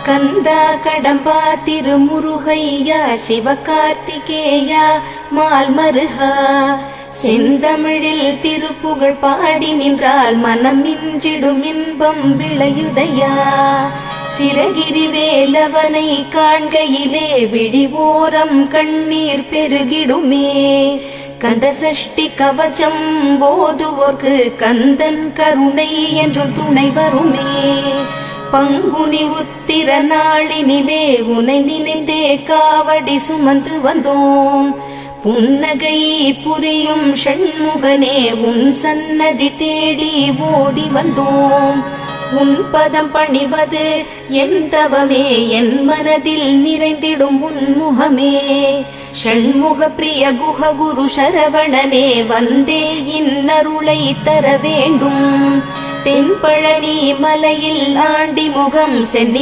கந்தா கடம்பா திருமுருகையா சிவகார்த்திகேயா மால்மருகா செந்தமிழில் திருப்புகழ் பாடி நின்றால் மனம் மிஞ்சிடும் இன்பம் விளையுதையா. சிரகிரி வேலவனை காண்கையிலே விழி ஓரம் கண்ணீர் பெருகிடுமே. கந்த சஷ்டி கவச்சம் போதுவோர்க்கு கந்தன் கருணை என்றும் துணை வருமே. பங்குனி உத்திர நாளினிலே உனை நினைந்தே காவடி சுமந்து வந்தோம். புன்னகை புரியும் ஷண்முகனே உன் சன்னதி தேடி ஓடி வந்தோம். உன் பதம் பணிவது என் தவமே, என் மனதில் நிறைந்திடும் உன்முகமே. ஷண்முக பிரிய குஹ குரு சரவணனே வந்தே இன்னருளை தர வேண்டும். தென்பழனி மலையில் ஆண்டி முகம் சென்னி